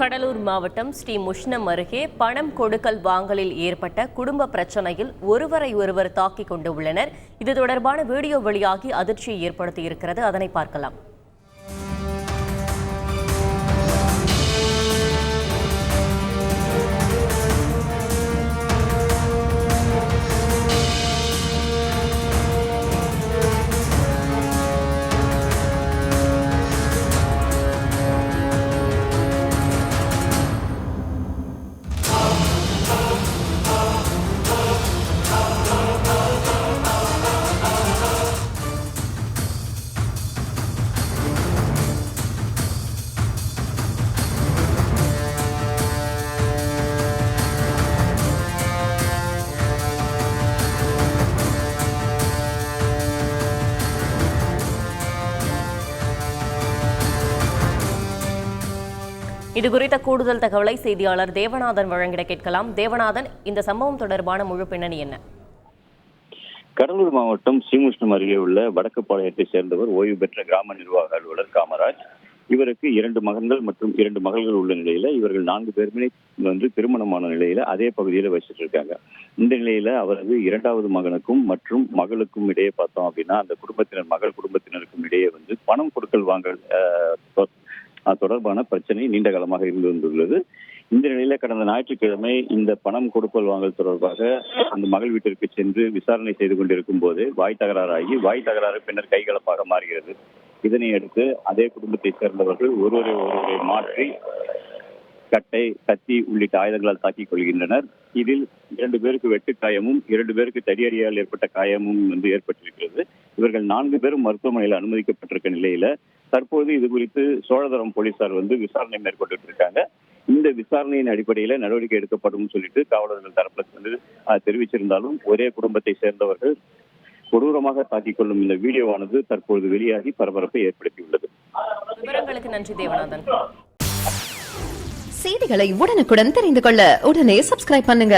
கடலூர் மாவட்டம் ஸ்ரீ முஷ்ணம் அருகே பணம் கொடுக்கல் வாங்கலில் ஏற்பட்ட குடும்ப பிரச்சனையில் ஒருவரை ஒருவர் தாக்கிக் கொண்டு உள்ளனர். இது தொடர்பான வீடியோ வெளியாகி அதிர்ச்சியை ஏற்படுத்தியிருக்கிறது. அதனை பார்க்கலாம். இதுகுறித்த கூடுதல் தகவலை செய்தியாளர் தேவநாதன் வழங்கிட கேட்கலாம். தேவநாதன், இந்த சம்பவம் தொடர்பான முழு பின்னணி என்ன? கடலூர் மாவட்டம் ஸ்ரீமுஷ்ணம் அருகே உள்ள வடக்குப்பாளையத்தை சேர்ந்தவர் ஓய்வு பெற்ற கிராம நிர்வாக அலுவலர் காமராஜ். இவருக்கு 2 மகன்கள் மற்றும் 2 மகள்கள் உள்ள நிலையில இவர்கள் 4 பேருமே திருமணமான நிலையில அதே பகுதியில வசிட்டு இருக்காங்க. இந்த நிலையில அவரது 2வது மகனுக்கும் மற்றும் மகளுக்கும் இடையே பார்த்தோம் அப்படின்னா அந்த மகள் குடும்பத்தினருக்கும் இடையே பணம் கொடுக்கல் வாங்கல் தொடர்பான பிரச்சனை நீண்ட காலமாக இருந்து வந்துள்ளது. இந்த நிலையில கடந்த ஞாயிற்றுக்கிழமை இந்த பணம் கொடுக்கல் வாங்கல் தொடர்பாக அந்த மகள் வீட்டிற்கு சென்று விசாரணை செய்து கொண்டிருக்கும் போது வாய் தகராறு பின்னர் கைகலப்பாக மாறுகிறது. இதனை அடுத்து அதே குடும்பத்தை சேர்ந்தவர்கள் ஒருவரை மாற்றி கட்டை, கத்தி உள்ளிட்ட ஆயுதங்களால் தாக்கிக் கொள்கின்றனர். இதில் 2 பேருக்கு வெட்டு காயமும் 2 பேருக்கு தடியடியால் ஏற்பட்ட காயமும் ஏற்பட்டிருக்கிறது. இவர்கள் 4 பேரும் மருத்துவமனையில் அனுமதிக்கப்பட்டிருக்க நிலையில தற்போது இது குறித்து சோழதரம் போலீசார் விசாரணை மேற்கொண்டு இருக்காங்க. இந்த விசாரணையின் அடிப்படையில நடவடிக்கை எடுக்கப்படும் சொல்லிட்டு காவலர்கள் தரப்புல தெரிவிச்சிருந்தாலும் ஒரே குடும்பத்தை சேர்ந்தவர்கள் கொடூரமாக தாக்கிக் கொள்ளும் இந்த வீடியோவானது தற்போது வெளியாகி பரபரப்பை ஏற்படுத்தியுள்ளது. விவரங்களுக்கு நன்றி தேவநாதன். செய்திகளை உடனுக்குடன் தெரிந்து கொள்ள உடனே சப்ஸ்கிரைப் பண்ணுங்க.